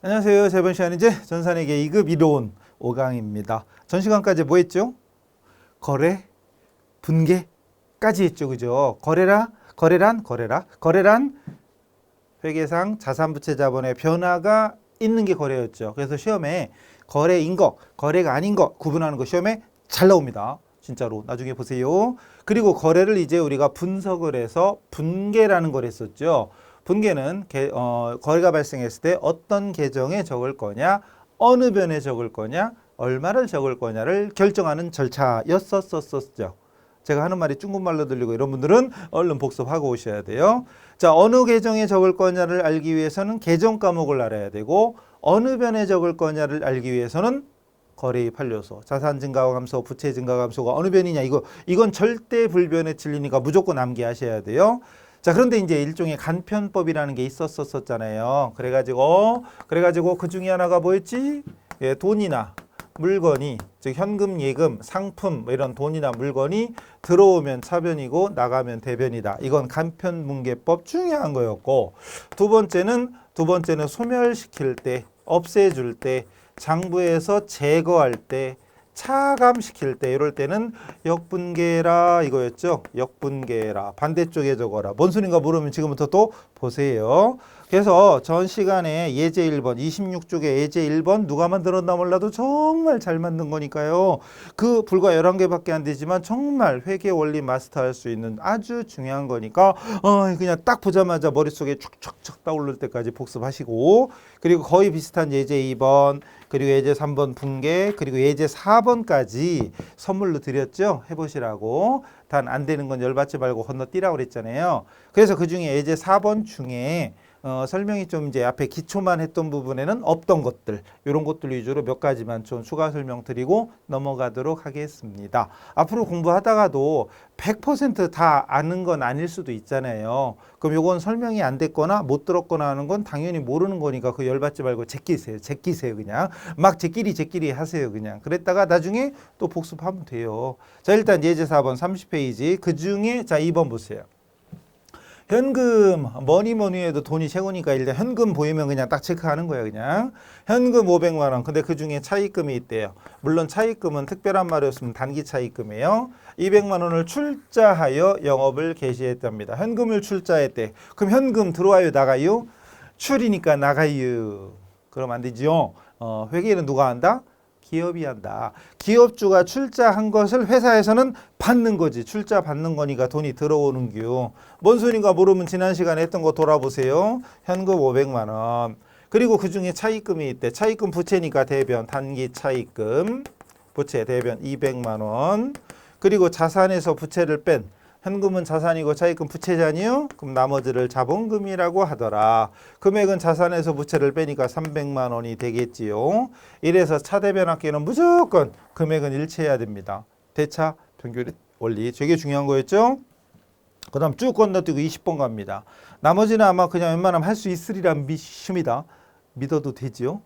안녕하세요. 세 번 시간 이제 전산회계 2급 이론 5강입니다. 전 시간까지 뭐 했죠? 거래, 분계까지 했죠. 그죠? 거래란 회계상 자산부채 자본의 변화가 있는 게 거래였죠. 그래서 시험에 거래인 거, 거래가 아닌 거 구분하는 거 시험에 잘 나옵니다. 진짜로 나중에 보세요. 그리고 거래를 이제 우리가 분석을 해서 분계라는 걸 했었죠. 분계는 거래가 발생했을 때 어떤 계정에 적을 거냐, 어느 변에 적을 거냐, 얼마를 적을 거냐를 결정하는 절차였었었죠. 제가 하는 말이 중국말로 들리고 이런 분들은 얼른 복습하고 오셔야 돼요. 자, 어느 계정에 적을 거냐를 알기 위해서는 계정 과목을 알아야 되고 어느 변에 적을 거냐를 알기 위해서는 거래입 한료소, 자산 증가 감소, 부채 증가 감소가 어느 변이냐 이건 절대 불변에 틀리니까 무조건 암기하셔야 돼요. 자, 그런데 이제 일종의 간편법이라는 게 있었었잖아요. 그래가지고 그 중에 하나가 뭐였지? 예, 돈이나 물건이 즉 현금, 예금, 상품 뭐 이런 돈이나 물건이 들어오면 차변이고 나가면 대변이다. 이건 간편분계법 중요한 거였고 두 번째는 소멸시킬 때, 없애줄 때, 장부에서 제거할 때, 차감시킬 때 이럴 때는 역분계라 이거였죠. 역분계라. 반대쪽에 적어라. 뭔 소린가 모르면 지금부터 또 보세요. 그래서 전 시간에 예제 1번 26쪽에 예제 1번 누가 만들었나 몰라도 정말 잘 만든 거니까요. 그 불과 11개밖에 안 되지만 정말 회계 원리 마스터할 수 있는 아주 중요한 거니까 그냥 딱 보자마자 머릿속에 촥촥촥 떠오를 때까지 복습하시고 그리고 거의 비슷한 예제 2번 그리고 예제 3번 분계 그리고 예제 4번까지 선물로 드렸죠. 해보시라고. 단 안 되는 건 열받지 말고 건너뛰라고 그랬잖아요. 그래서 그중에 예제 4번 중에 설명이 좀 이제 앞에 기초만 했던 부분에는 없던 것들 이런 것들 위주로 몇 가지만 좀 추가 설명 드리고 넘어가도록 하겠습니다. 앞으로 공부하다가도 100% 다 아는 건 아닐 수도 있잖아요. 그럼 요건 설명이 안 됐거나 못 들었거나 하는 건 당연히 모르는 거니까 그 열받지 말고 제끼세요 그냥 막 제끼리 하세요 그냥. 그랬다가 나중에 또 복습하면 돼요. 자, 일단 예제 4번 30페이지 그 중에 자 2번 보세요. 현금 뭐니 해도 돈이 최고니까 일단 현금 보이면 그냥 딱 체크하는 거예요. 그냥 현금 500만 원. 근데 그중에 차입금이 있대요. 물론 차입금은 특별한 말이 없으면 단기 차입금이에요. 200만 원을 출자하여 영업을 개시했답니다. 현금을 출자했대. 그럼 현금 들어와요 나가요? 출이니까 나가요. 그럼 안 되죠. 회계는 누가 한다? 기업이 한다. 기업주가 출자한 것을 회사에서는 받는 거지. 출자 받는 거니까 돈이 들어오는 겨. 뭔 소린가 모르면 지난 시간에 했던 거 돌아보세요. 현금 500만 원. 그리고 그중에 차입금이 있대. 차입금 부채니까 대변 단기 차입금. 부채 대변 200만 원. 그리고 자산에서 부채를 뺀 현금은 자산이고 차입금 부채잖아요. 그럼 나머지를 자본금이라고 하더라. 금액은 자산에서 부채를 빼니까 300만 원이 되겠지요. 이래서 차대변합계는 무조건 금액은 일치해야 됩니다. 대차 변결 원리 되게 중요한 거였죠. 그 다음 쭉 건너뛰고 20번 갑니다. 나머지는 아마 그냥 웬만하면 할 수 있으리라 믿습니다. 믿어도 되지요.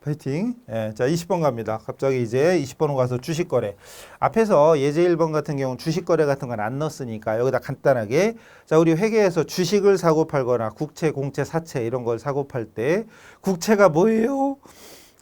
파이팅. 예, 자 20번 갑니다. 갑자기 이제 20번으로 가서 주식거래. 앞에서 예제 1번 같은 경우 주식거래 같은 건 안 넣었으니까 여기다 간단하게 자 우리 회계에서 주식을 사고 팔거나 국채, 공채, 사채 이런 걸 사고 팔 때 국채가 뭐예요?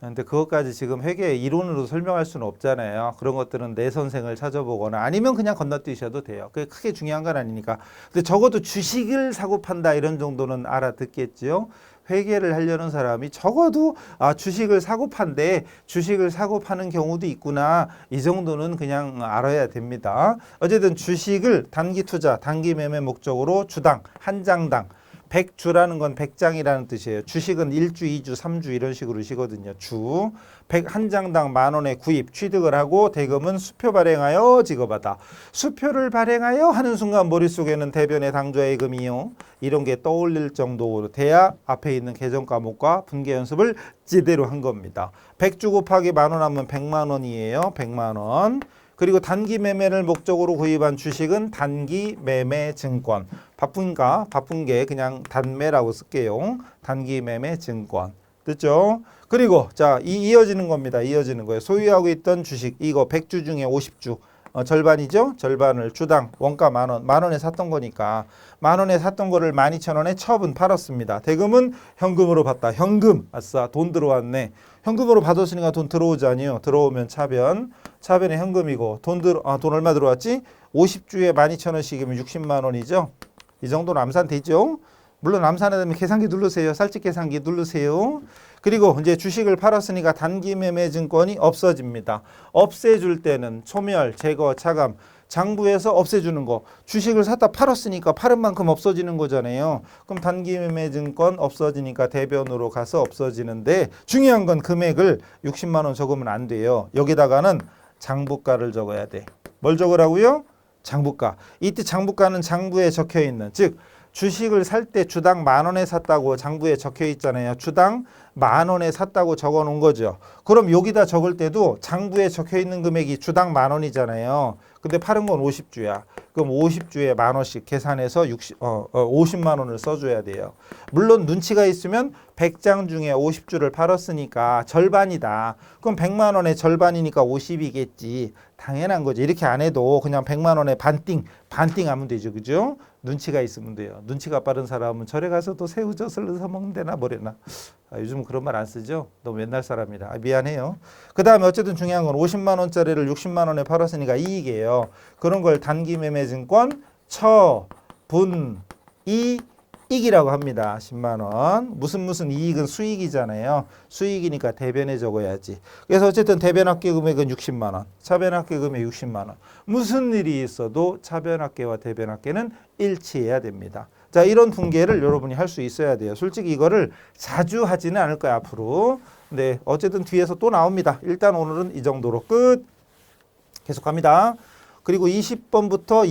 근데 그것까지 지금 회계 이론으로 설명할 수는 없잖아요. 그런 것들은 내 선생을 찾아보거나 아니면 그냥 건너뛰셔도 돼요. 그게 크게 중요한 건 아니니까. 근데 적어도 주식을 사고 판다 이런 정도는 알아듣겠지요. 회계를 하려는 사람이 적어도 주식을 사고 판대 주식을 사고 파는 경우도 있구나 이 정도는 그냥 알아야 됩니다. 어쨌든 주식을 단기 투자 단기 매매 목적으로 주당 한 장당 100주라는 건 100장이라는 뜻이에요. 주식은 1주, 2주, 3주 이런 식으로 시거든요. 주. 100한 장당 만 원에 구입, 취득을 하고 대금은 수표 발행하여 지급하다. 수표를 발행하여 하는 순간 머릿속에는 대변의 당좌예금이요. 이런 게 떠올릴 정도로 돼야 앞에 있는 계정 과목과 분계 연습을 제대로 한 겁니다. 100주 곱하기 만 원 하면 100만 원이에요. 100만 원. 그리고 단기 매매를 목적으로 구입한 주식은 단기 매매 증권. 바쁜 게 그냥 단매라고 쓸게요. 단기 매매 증권. 됐죠? 그리고 자, 이어지는 겁니다. 이어지는 거예요. 소유하고 있던 주식 이거 100주 중에 50주 절반이죠. 절반을 주당 원가 만 원, 만 원에 샀던 거니까 만 원에 샀던 거를 12,000원에 처분 팔았습니다. 대금은 현금으로 받다. 현금, 아싸, 돈 들어왔네. 현금으로 받았으니까 돈 들어오잖아요. 들어오면 차변, 차변에 현금이고 돈 얼마 들어왔지? 50주에 12,000원씩이면 60만 원이죠. 이 정도는 암산되죠. 물론 암산에 되면 계산기 누르세요. 살ጭ 계산기 누르세요. 그리고 이제 주식을 팔았으니까 단기 매매 증권이 없어집니다. 없애줄 때는 소멸, 제거, 차감, 장부에서 없애주는 거. 주식을 샀다 팔았으니까 팔은 만큼 없어지는 거잖아요. 그럼 단기 매매 증권 없어지니까 대변으로 가서 없어지는데 중요한 건 금액을 60만 원 적으면 안 돼요. 여기다가는 장부가를 적어야 돼. 뭘 적으라고요? 장부가. 이때 장부가는 장부에 적혀 있는, 즉 주식을 살 때 주당 만 원에 샀다고 장부에 적혀 있잖아요. 주당 만 원에 샀다고 적어 놓은 거죠. 그럼 여기다 적을 때도 장부에 적혀 있는 금액이 주당 만 원이잖아요. 근데 파는 건 50주야. 그럼 50주에 만 원씩 계산해서 50만 원을 써줘야 돼요. 물론 눈치가 있으면 100장 중에 50주를 팔았으니까 절반이다. 그럼 100만 원의 절반이니까 50이겠지. 당연한 거죠. 이렇게 안 해도 그냥 100만 원에 반띵 하면 되죠. 그죠? 눈치가 있으면 돼요. 눈치가 빠른 사람은 절에 가서 또 새우젓을 사 먹는데나 뭐래나. 요즘은 그런 말 안 쓰죠. 너무 옛날 사람이라. 미안해요. 그 다음에 어쨌든 중요한 건 50만 원짜리를 60만 원에 팔았으니까 이익이에요. 그런 걸 단기 매매 증권 이익이라고 합니다. 10만 원. 무슨 이익은 수익이잖아요. 수익이니까 대변에 적어야지. 그래서 어쨌든 대변합계 금액은 60만 원. 차변합계 금액 60만 원. 무슨 일이 있어도 차변합계와 대변합계는 일치해야 됩니다. 자, 이런 분계를 여러분이 할 수 있어야 돼요. 솔직히 이거를 자주 하지는 않을 거야, 앞으로. 근데 어쨌든 뒤에서 또 나옵니다. 일단 오늘은 이 정도로 끝. 계속합니다. 그리고 20번부터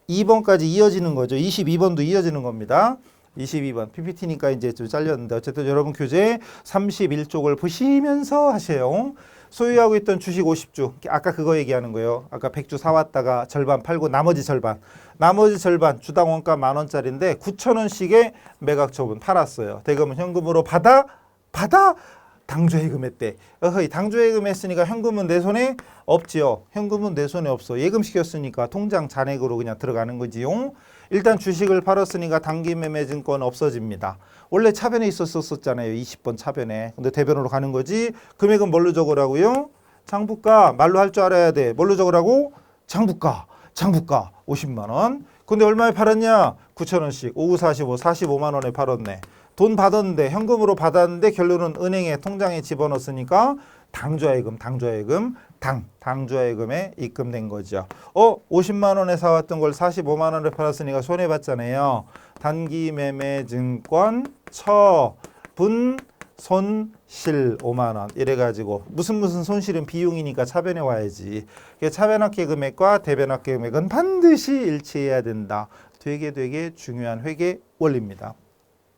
22번까지 이어지는 거죠. 22번도 이어지는 겁니다. 22번 PPT니까 이제 좀 잘렸는데 어쨌든 여러분 교재 31쪽을 보시면서 하세요. 소유하고 있던 주식 50주. 아까 그거 얘기하는 거예요. 아까 100주 사왔다가 절반 팔고 나머지 절반 주당 원가 만 원짜리인데 9,000원씩의 매각 처분 팔았어요. 대금은 현금으로 받아 당조해금했대. 당조해금했으니까 현금은 내 손에 없지요. 현금은 내 손에 없어. 예금시켰으니까 통장 잔액으로 그냥 들어가는 거지요. 일단 주식을 팔았으니까 단기 매매 증권 없어집니다. 원래 차변에 있었잖아요. 20번 차변에. 근데 대변으로 가는 거지. 금액은 뭘로 적으라고요? 장부가. 말로 할 줄 알아야 돼. 뭘로 적으라고? 장부가 50만 원. 근데 얼마에 팔았냐? 9,000원씩. 5, 45, 45만 원에 팔았네. 돈 받았는데 현금으로 받았는데 결론은 은행에 통장에 집어넣었으니까 당조해금에 입금된 거죠. 50만 원에 사왔던 걸 45만 원에 팔았으니까 손해봤잖아요. 단기 매매 증권 처분 손실 5만 원 이래가지고 무슨 손실은 비용이니까 차변에 와야지. 차변합계 금액과 대변합계 금액은 반드시 일치해야 된다. 되게 중요한 회계 원리입니다.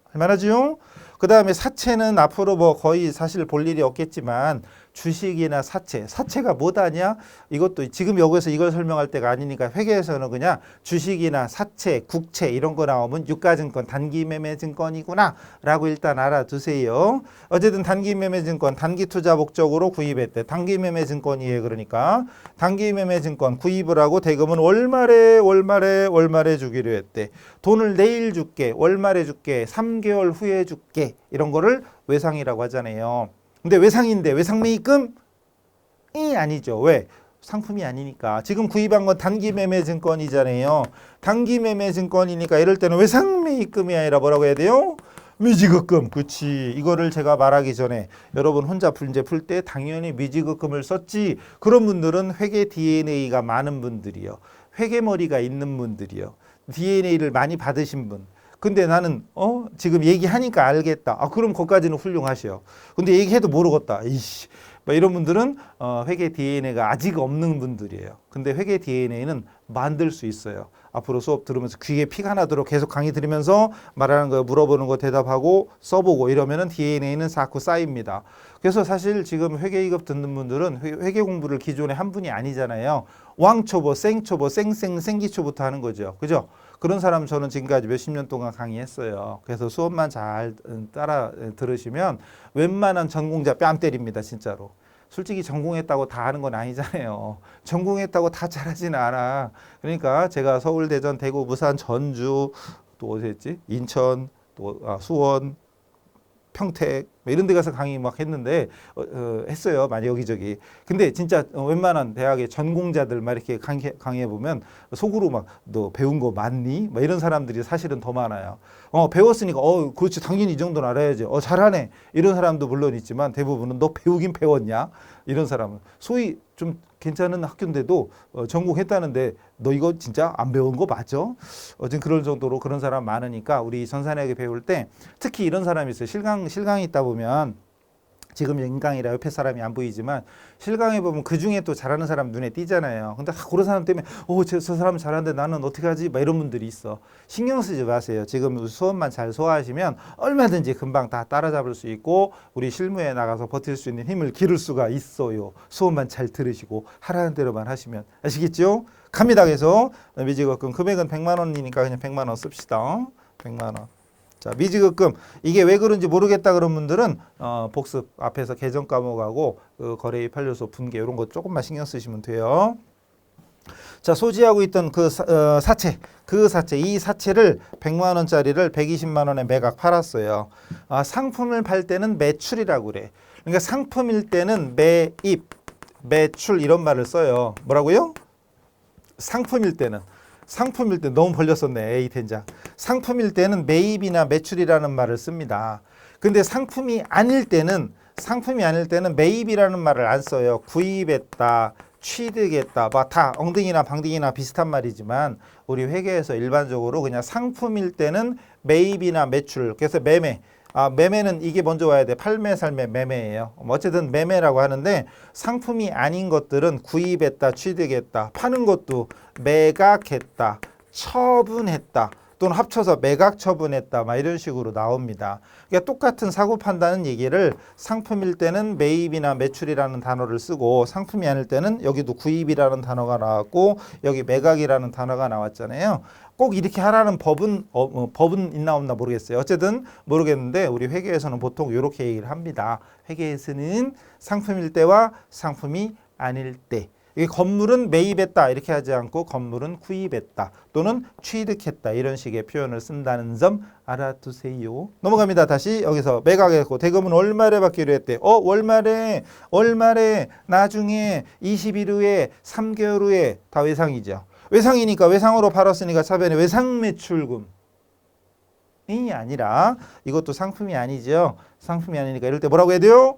할만하죠? 그 다음에 사채는 앞으로 뭐 거의 사실 볼 일이 없겠지만 주식이나 사채가 뭐다냐? 이것도 지금 여기서 이걸 설명할 때가 아니니까 회계에서는 그냥 주식이나 사채, 국채 이런 거 나오면 유가증권, 단기매매증권이구나 라고 일단 알아두세요. 어쨌든 단기매매증권, 단기투자 목적으로 구입했대. 단기매매증권이에요. 그러니까 단기매매증권 구입을 하고 대금은 월말에 주기로 했대. 돈을 내일 줄게, 월말에 줄게, 3개월 후에 줄게 이런 거를 외상이라고 하잖아요. 근데 외상인데 외상매입금이 아니죠. 왜? 상품이 아니니까. 지금 구입한 건 단기매매증권이잖아요. 단기매매증권이니까 이럴 때는 외상매입금이 아니라 뭐라고 해야 돼요? 미지급금. 그치. 이거를 제가 말하기 전에 여러분 혼자 문제 풀 때 당연히 미지급금을 썼지. 그런 분들은 회계 DNA가 많은 분들이요. 회계머리가 있는 분들이요. DNA를 많이 받으신 분. 근데 나는 지금 얘기하니까 알겠다. 그럼 거기까지는 훌륭하셔. 근데 얘기해도 모르겠다. 이씨. 이런 분들은 회계 DNA가 아직 없는 분들이에요. 근데 회계 DNA는 만들 수 있어요. 앞으로 수업 들으면서 귀에 피가 나도록 계속 강의 들으면서 말하는 거 물어보는 거 대답하고 써보고 이러면은 DNA는 자꾸 쌓입니다. 그래서 사실 지금 회계 2급 듣는 분들은 회계 공부를 기존에 한 분이 아니잖아요. 왕초보, 생초보, 생기초부터 하는 거죠. 그죠? 그런 사람 저는 지금까지 몇십 년 동안 강의했어요. 그래서 수업만 잘 따라 들으시면 웬만한 전공자 뺨 때립니다. 진짜로. 솔직히 전공했다고 다 아는 건 아니잖아요. 전공했다고 다 잘하지는 않아. 그러니까 제가 서울, 대전, 대구, 부산, 전주, 또 어디였지? 인천, 또 수원, 평택 뭐 이런 데 가서 강의 막 했는데 했어요. 많이 여기저기. 근데 진짜 웬만한 대학의 전공자들 막 이렇게 강의해 보면 속으로 막 너 배운 거 맞니? 막 이런 사람들이 사실은 더 많아요. 배웠으니까 그렇지 당연히 이 정도는 알아야지. 잘하네. 이런 사람도 물론 있지만 대부분은 너 배우긴 배웠냐? 이런 사람은 소위 좀 괜찮은 학교인데도 전공했다는데 너 이거 진짜 안 배운 거 맞죠? 어쨌든 그럴 정도로 그런 사람 많으니까 우리 전산회계 배울 때 특히 이런 사람이 있어요. 실강이 있다 보면 지금 인강이라 옆에 사람이 안 보이지만 실강에 보면 그 중에 또 잘하는 사람 눈에 띄잖아요. 근데 그런 사람 때문에 저 사람 잘하는데 나는 어떻게 하지? 막 이런 분들이 있어. 신경 쓰지 마세요. 지금 수업만 잘 소화하시면 얼마든지 금방 다 따라잡을 수 있고 우리 실무에 나가서 버틸 수 있는 힘을 기를 수가 있어요. 수업만 잘 들으시고 하라는 대로만 하시면. 아시겠죠? 갑니다. 그래서 미지급금 금액은 100만 원이니까 그냥 100만 원 씁시다. 100만 원. 자, 미지급금 이게 왜 그런지 모르겠다 그런 분들은 복습 앞에서 계정 과목하고 거래입 판료소 분계 이런 거 조금만 신경 쓰시면 돼요. 자, 소지하고 있던 그 사채 이 사채를 100만 원짜리를 120만 원에 매각 팔았어요. 상품을 팔 때는 매출이라고 그래. 그러니까 상품일 때는 매입, 매출 이런 말을 써요. 뭐라고요? 상품일 때는 너무 벌렸었네. A 된장. 상품일 때는 매입이나 매출이라는 말을 씁니다. 근데 상품이 아닐 때는 매입이라는 말을 안 써요. 구입했다, 취득했다, 막 다 엉덩이나 방댕이나 비슷한 말이지만 우리 회계에서 일반적으로 그냥 상품일 때는 매입이나 매출, 그래서 매매. 매매는 이게 먼저 와야 돼. 팔매, 살매, 매매예요. 어쨌든 매매라고 하는데 상품이 아닌 것들은 구입했다, 취득했다, 파는 것도 매각했다, 처분했다, 또는 합쳐서 매각 처분했다, 막 이런 식으로 나옵니다. 그러니까 똑같은 사고 판다는 얘기를 상품일 때는 매입이나 매출이라는 단어를 쓰고 상품이 아닐 때는 여기도 구입이라는 단어가 나왔고 여기 매각이라는 단어가 나왔잖아요. 꼭 이렇게 하라는 법은 있나 없나 모르겠어요. 어쨌든 모르겠는데 우리 회계에서는 보통 이렇게 얘기를 합니다. 회계에서는 상품일 때와 상품이 아닐 때. 이 건물은 매입했다 이렇게 하지 않고 건물은 구입했다 또는 취득했다 이런 식의 표현을 쓴다는 점 알아두세요. 넘어갑니다. 다시 여기서 매각했고 대금은 월말에 받기로 했대. 월말에 나중에 20일 후에 3개월 후에 다 외상이죠. 외상이니까 외상으로 팔았으니까 차변에 외상매출금이 아니라 이것도 상품이 아니죠. 상품이 아니니까 이럴 때 뭐라고 해야 돼요?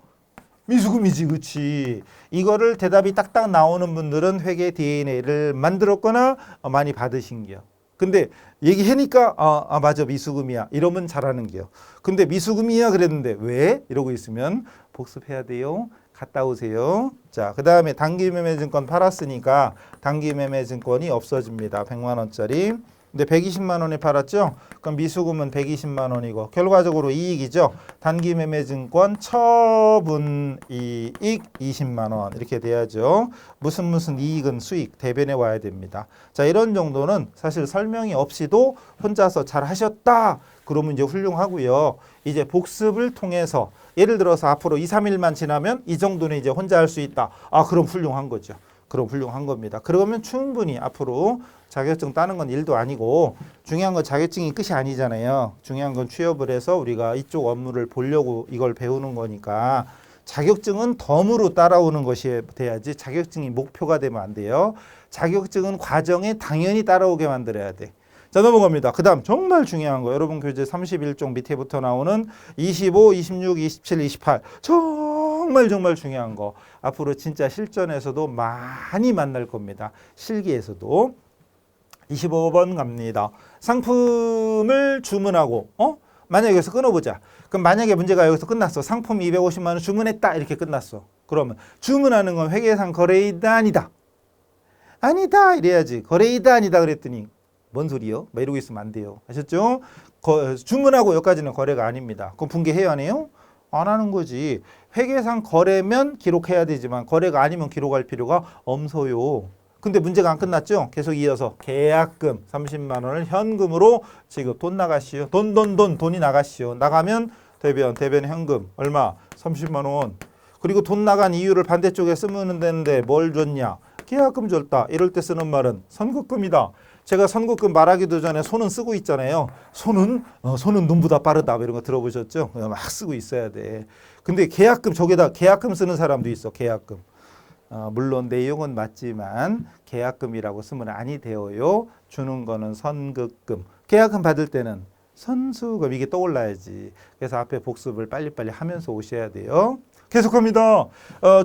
미수금이지, 그치? 이거를 대답이 딱딱 나오는 분들은 회계 DNA를 만들었거나 많이 받으신 게요. 근데 얘기하니까 맞아 미수금이야 이러면 잘하는 게요. 근데 미수금이야 그랬는데 왜? 이러고 있으면 복습해야 돼요. 갔다 오세요. 자, 그 다음에 단기매매증권 팔았으니까 단기매매증권이 없어집니다. 100만 원짜리. 근데 120만 원에 팔았죠? 그럼 미수금은 120만 원이고 결과적으로 이익이죠. 단기매매증권 처분이익 20만 원 이렇게 돼야죠. 무슨 이익은 수익 대변에 와야 됩니다. 자, 이런 정도는 사실 설명이 없이도 혼자서 잘 하셨다. 그러면 이제 훌륭하고요. 이제 복습을 통해서 예를 들어서 앞으로 2, 3일만 지나면 이 정도는 이제 혼자 할 수 있다. 그럼 훌륭한 거죠. 그럼 훌륭한 겁니다. 그러면 충분히 앞으로 자격증 따는 건 일도 아니고 중요한 건 자격증이 끝이 아니잖아요. 중요한 건 취업을 해서 우리가 이쪽 업무를 보려고 이걸 배우는 거니까 자격증은 덤으로 따라오는 것이 돼야지 자격증이 목표가 되면 안 돼요. 자격증은 과정에 당연히 따라오게 만들어야 돼. 자, 넘어갑니다. 그 다음 정말 중요한 거 여러분 교재 31쪽 밑에부터 나오는 25, 26, 27, 28 정말 중요한 거 앞으로 진짜 실전에서도 많이 만날 겁니다. 실기에서도 25번 갑니다. 상품을 주문하고 만약에 여기서 끊어보자. 그럼 만약에 문제가 여기서 끝났어. 상품 250만 원 주문했다 이렇게 끝났어. 그러면 주문하는 건 회계상 거래이다 아니다. 아니다 이래야지. 거래이다 아니다 그랬더니 뭔 소리요? 막 이러고 있으면 안 돼요. 아셨죠? 주문하고 여기까지는 거래가 아닙니다. 그럼 분개해야 하네요? 안 하는 거지. 회계상 거래면 기록해야 되지만 거래가 아니면 기록할 필요가 없어요. 근데 문제가 안 끝났죠? 계속 이어서 계약금 30만 원을 현금으로 지급 돈 나가시오. 돈이 나가시오. 나가면 대변 현금 얼마? 30만 원. 그리고 돈 나간 이유를 반대쪽에 쓰면 되는데 뭘 줬냐? 계약금 줬다. 이럴 때 쓰는 말은 선급금이다. 제가 선급금 말하기도 전에 손은 쓰고 있잖아요. 손은 눈보다 빠르다. 이런 거 들어보셨죠? 막 쓰고 있어야 돼. 근데 계약금, 저기다 계약금 쓰는 사람도 있어. 계약금. 물론 내용은 맞지만 계약금이라고 쓰면 아니 되어요. 주는 거는 선급금. 계약금 받을 때는 선수금, 이게 떠올라야지. 그래서 앞에 복습을 빨리빨리 하면서 오셔야 돼요. 계속합니다.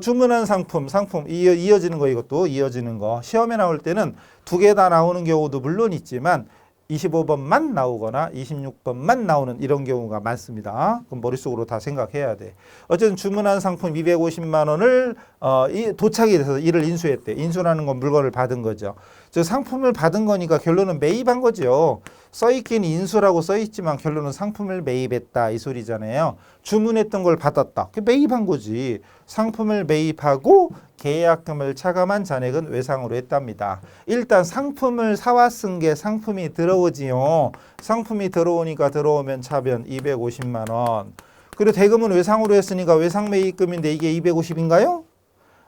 주문한 상품 이어지는 거, 이것도 이어지는 거. 시험에 나올 때는 두 개 다 나오는 경우도 물론 있지만 25번만 나오거나 26번만 나오는 이런 경우가 많습니다. 그럼 머릿속으로 다 생각해야 돼. 어쨌든 주문한 상품 250만 원을 도착이 돼서 이를 인수했대. 인수라는 건 물건을 받은 거죠. 즉 상품을 받은 거니까 결론은 매입한 거죠. 써있긴 인수라고 써있지만 결론은 상품을 매입했다 이 소리잖아요. 주문했던 걸 받았다. 그 매입한 거지. 상품을 매입하고 계약금을 차감한 잔액은 외상으로 했답니다. 일단 상품을 사와 쓴 게 상품이 들어오지요. 상품이 들어오니까 들어오면 차변 250만 원. 그리고 대금은 외상으로 했으니까 외상 매입금인데 이게 250인가요?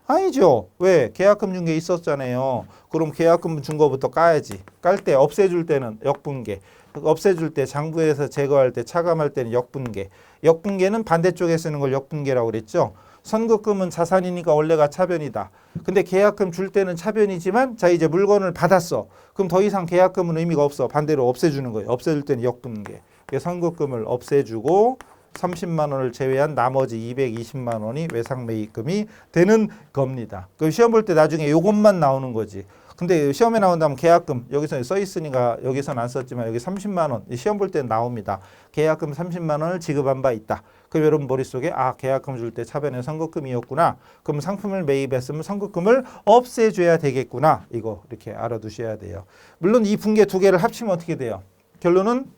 아니죠. 왜? 계약금 준 게 있었잖아요. 그럼 계약금 준 거부터 까야지. 깔 때 없애줄 때는 역분계. 없애줄 때 장부에서 제거할 때 차감할 때는 역분계. 역분계는 반대쪽에 쓰는 걸 역분계라고 그랬죠. 선급금은 자산이니까 원래가 차변이다. 근데 계약금 줄 때는 차변이지만 자 이제 물건을 받았어. 그럼 더 이상 계약금은 의미가 없어. 반대로 없애주는 거예요. 없애줄 때는 역분계. 선급금을 없애주고 30만 원을 제외한 나머지 220만 원이 외상 매입금이 되는 겁니다. 그럼 시험 볼 때 나중에 요것만 나오는 거지. 근데 시험에 나온다면 계약금 여기서 써 있으니까 여기서는 안 썼지만 여기 30만 원 시험 볼 때 나옵니다. 계약금 30만 원을 지급한 바 있다. 그럼 여러분 머릿속에 계약금 줄 때 차변의 선급금이었구나. 그럼 상품을 매입했으면 선급금을 없애줘야 되겠구나. 이거 이렇게 알아두셔야 돼요. 물론 이 분계 두 개를 합치면 어떻게 돼요? 결론은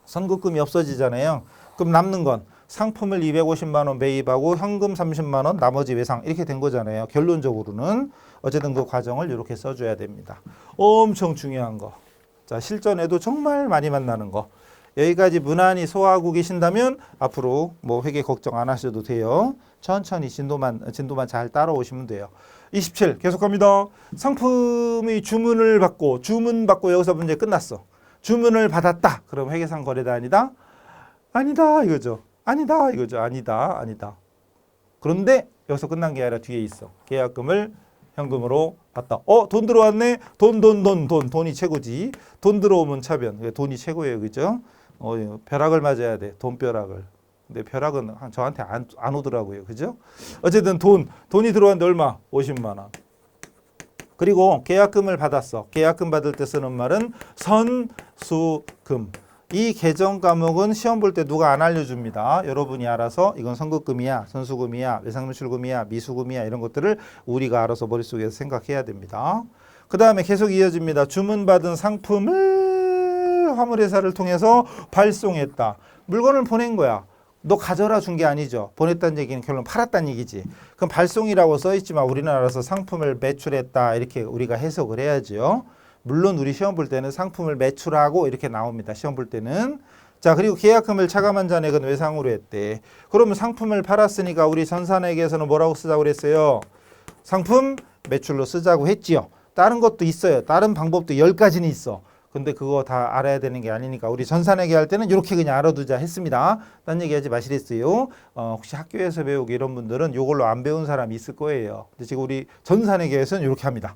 선급금이 없어지잖아요. 그럼 남는 건 상품을 250만 원 매입하고 현금 30만 원 나머지 외상 이렇게 된 거잖아요. 결론적으로는 어쨌든 그 과정을 이렇게 써줘야 됩니다. 엄청 중요한 거. 자, 실전에도 정말 많이 만나는 거. 여기까지 무난히 소화하고 계신다면 앞으로 뭐 회계 걱정 안 하셔도 돼요. 천천히 진도만 잘 따라오시면 돼요. 27 계속합니다. 상품이 주문 받고 여기서 문제 끝났어. 주문을 받았다. 그럼 회계상 거래다 아니다? 아니다 이거죠. 아니다 이거죠. 아니다. 그런데 여기서 끝난 게 아니라 뒤에 있어. 계약금을 현금으로 받다. 돈 들어왔네. 돈이 최고지. 돈 들어오면 차변. 돈이 최고예요. 그죠? 벼락을 맞아야 돼. 돈벼락을. 근데 벼락은 저한테 안 오더라고요. 그죠? 어쨌든 돈이 들어왔는데 얼마? 50만 원. 그리고 계약금을 받았어. 계약금 받을 때 쓰는 말은 선수금. 이 계정 과목은 시험 볼 때 누가 안 알려줍니다. 여러분이 알아서 이건 선급금이야, 선수금이야, 외상매출금이야, 미수금이야 이런 것들을 우리가 알아서 머릿속에서 생각해야 됩니다. 그 다음에 계속 이어집니다. 주문받은 상품을 화물회사를 통해서 발송했다. 물건을 보낸 거야. 너 가져라 준 게 아니죠. 보냈다는 얘기는 결론 팔았다는 얘기지. 그럼 발송이라고 써있지만 우리는 알아서 상품을 매출했다 이렇게 우리가 해석을 해야죠. 물론 우리 시험 볼 때는 상품을 매출하고 이렇게 나옵니다. 시험 볼 때는. 자, 그리고 계약금을 차감한 잔액은 외상으로 했대. 그러면 상품을 팔았으니까 우리 전산회계에서는 뭐라고 쓰자고 그랬어요? 상품 매출로 쓰자고 했지요. 다른 것도 있어요. 다른 방법도 10가지는 있어. 근데 그거 다 알아야 되는 게 아니니까 우리 전산회계 할 때는 이렇게 그냥 알아두자 했습니다. 딴 얘기하지 마시랬어요. 혹시 학교에서 배우고 이런 분들은 이걸로 안 배운 사람이 있을 거예요. 근데 지금 우리 전산회계에서는 이렇게 합니다.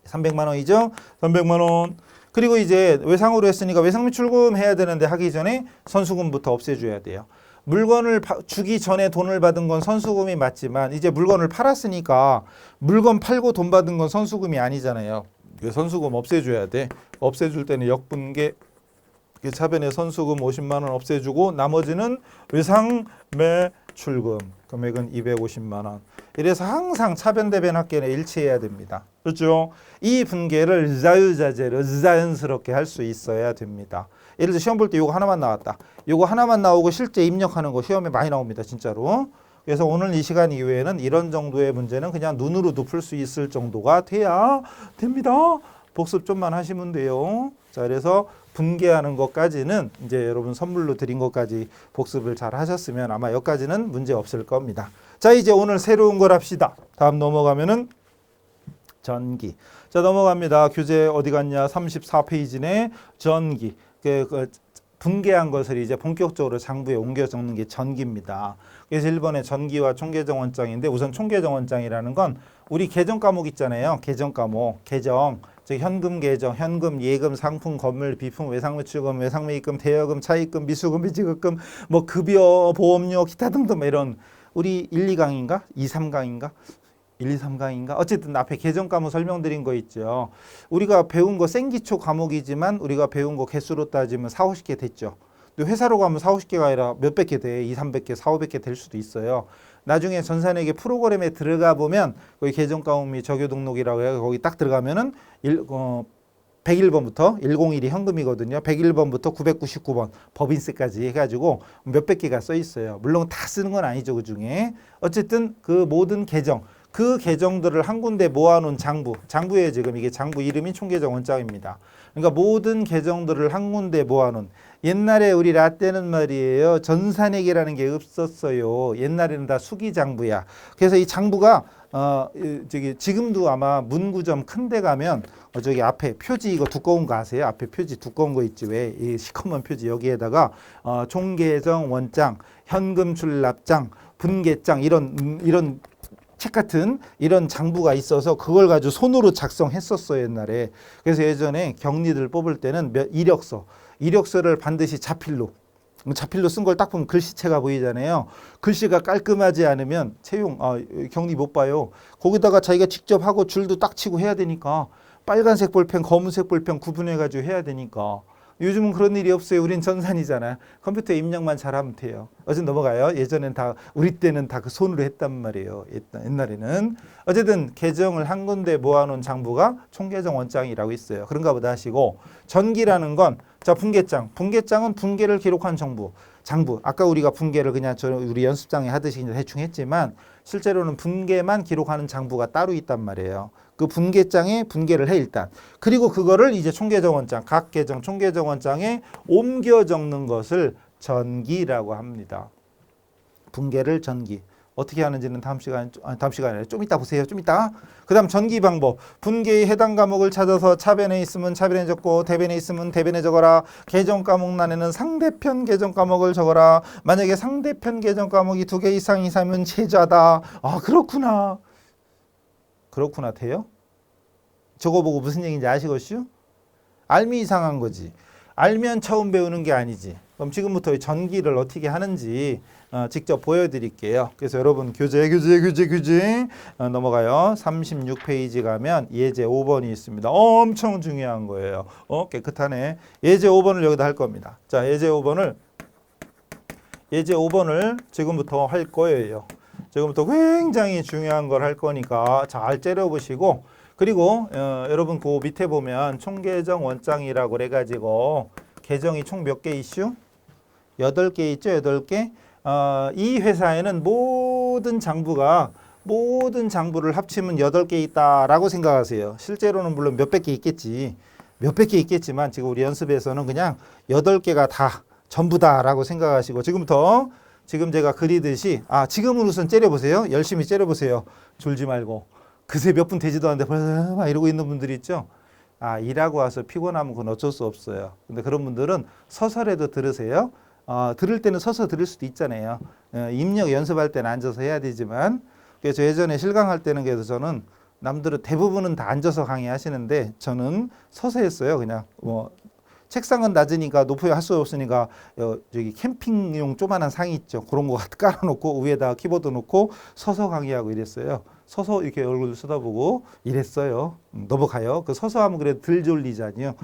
300만 원이죠? 300만 원. 그리고 이제 외상으로 했으니까 외상매출금 해야 되는데 하기 전에 선수금부터 없애줘야 돼요. 물건을 주기 전에 돈을 받은 건 선수금이 맞지만 이제 물건을 팔았으니까 물건 팔고 돈 받은 건 선수금이 아니잖아요. 선수금 없애줘야 돼. 없애줄 때는 역분계 차변에 선수금 50만 원 없애주고 나머지는 외상매출금 금액은 250만 원. 이래서 항상 차변 대변 합계는 일치해야 됩니다. 그렇죠? 이 분계를 자유자재로 자연스럽게 할 수 있어야 됩니다. 예를 들어 시험 볼 때 이거 하나만 나왔다. 이거 하나만 나오고 실제 입력하는 거 시험에 많이 나옵니다. 진짜로. 그래서 오늘 이 시간 이후에는 이런 정도의 문제는 그냥 눈으로도 풀 수 있을 정도가 돼야 됩니다. 복습 좀만 하시면 돼요. 자, 그래서 분계하는 것까지는 이제 여러분 선물로 드린 것까지 복습을 잘 하셨으면 아마 여기까지는 문제 없을 겁니다. 자, 이제 오늘 새로운 걸 합시다. 다음 넘어가면은 전기. 자, 넘어갑니다. 교재 어디 갔냐? 34페이지네. 전기. 분계한 것을 이제 본격적으로 장부에 옮겨 적는 게 전기입니다. 그래서 1번에 전기와 총계정 원장인데, 우선 총계정 원장이라는 건 우리 계정 과목 있잖아요. 계정 과목. 계정. 즉 현금 계정, 현금, 예금, 상품, 건물, 비품, 외상매출금, 외상매입금, 대여금, 차입금, 미수금, 미지급금, 뭐 급여, 보험료, 기타 등등 이런 우리 1, 2강인가? 2, 3강인가? 1, 2, 3강인가? 어쨌든 앞에 계정 과목 설명드린 거 있죠. 우리가 배운 거 생기초 과목이지만 우리가 배운 거 개수로 따지면 4, 50개 됐죠. 근데 회사로 가면 4, 50개가 아니라 몇백 개 돼. 2, 300개, 4, 500개 될 수도 있어요. 나중에 전산회계 프로그램에 들어가 보면 거기 계정 과목 및 적요 등록이라고 해요. 거기 딱 들어가면은 101번부터 101이 현금이거든요. 101번부터 999번 법인세까지 해가지고 몇백 개가 써 있어요. 물론 다 쓰는 건 아니죠. 그중에 어쨌든 그 모든 계정, 그 계정들을 한 군데 모아놓은 장부에 지금 이게 장부 이름이 총계정 원장입니다. 그러니까 모든 계정들을 한 군데 모아놓은, 옛날에 우리 라떼는 말이에요. 전산회계라는 게 없었어요. 옛날에는 다 수기장부야. 그래서 이 장부가 지금도 아마 문구점 큰 데 가면 저기 앞에 표지 이거 두꺼운 거 아세요? 앞에 표지 두꺼운 거 있지 왜? 이 시커먼 표지 여기에다가 총계정 원장, 현금 출납장, 분계장 이런 책 같은 이런 장부가 있어서 그걸 가지고 손으로 작성했었어요 옛날에. 그래서 예전에 경리들 뽑을 때는 이력서를 반드시 자필로 쓴 걸 딱 보면 글씨체가 보이잖아요. 글씨가 깔끔하지 않으면 채용 경리 못 봐요. 거기다가 자기가 직접 하고 줄도 딱 치고 해야 되니까 빨간색 볼펜, 검은색 볼펜 구분해 가지고 해야 되니까. 요즘은 그런 일이 없어요. 우린 전산이잖아요. 컴퓨터 입력만 잘하면 돼요. 어쨌든 넘어가요. 예전엔 다 우리 때는 다 그 손으로 했단 말이에요. 옛날에는. 어쨌든 계정을 한 군데 모아놓은 장부가 총계정 원장이라고 있어요. 그런가 보다 하시고, 전기라는 건 자 분계장은 분계를 기록한 장부. 아까 우리가 분계를 그냥 우리 연습장에 하듯이 그냥 대충 했지만 실제로는 분계만 기록하는 장부가 따로 있단 말이에요. 그 분계장에 분계를 해 일단. 그리고 그거를 이제 총계정원장, 각 계정 총계정원장에 옮겨 적는 것을 전기라고 합니다. 분계를 전기. 어떻게 하는지는 다음 시간에 좀 이따 보세요. 좀 이따. 그다음 전기 방법. 분계의 해당 과목을 찾아서 차변에 있으면 차변에 적고 대변에 있으면 대변에 적어라. 계정 과목란에는 상대편 계정 과목을 적어라. 만약에 상대편 계정 과목이 2개 이상 이상이면 제자다. 아, 그렇구나 돼요? 저거 보고 무슨 얘기인지 아시겠슈? 알미 이상한 거지. 알면 처음 배우는 게 아니지. 그럼 지금부터 전기를 어떻게 하는지 직접 보여드릴게요. 그래서 여러분 교재 넘어가요. 36페이지 가면 예제 5번이 있습니다. 엄청 중요한 거예요. 깨끗하네. 예제 5번을 여기다 할 겁니다. 자, 예제 5번을 지금부터 할 거예요. 지금부터 굉장히 중요한 걸 할 거니까 잘 째려보시고, 그리고 여러분 그 밑에 보면 총계정 원장이라고 그래가지고 계정이 총 몇 개 이슈? 8개 있죠? 8개. 이 회사에는 모든 장부를 합치면 8개 있다라고 생각하세요. 실제로는 물론 몇백 개 있겠지만 지금 우리 연습에서는 그냥 8개가 다 전부다라고 생각하시고, 지금 제가 그리듯이 지금은 우선 째려보세요. 열심히 째려보세요. 졸지 말고. 그새 몇 분 되지도 않는데 벌써 막 이러고 있는 분들이 있죠. 일하고 와서 피곤하면 그건 어쩔 수 없어요. 근데 그런 분들은 서서라도 들으세요. 들을 때는 서서 들을 수도 있잖아요. 입력 연습할 때는 앉아서 해야 되지만, 그래서 예전에 실강할 때는 그래서 저는 남들은 대부분은 다 앉아서 강의하시는데 저는 서서 했어요. 그냥 책상은 낮으니까 높이 할 수 없으니까 저기 캠핑용 조그만한 상이 있죠. 그런 거 깔아놓고 위에다가 키보드 놓고 서서 강의하고 이랬어요. 서서 이렇게 얼굴 쳐다보고 이랬어요. 넘어가요. 그 서서 하면 그래도 덜 졸리잖아요.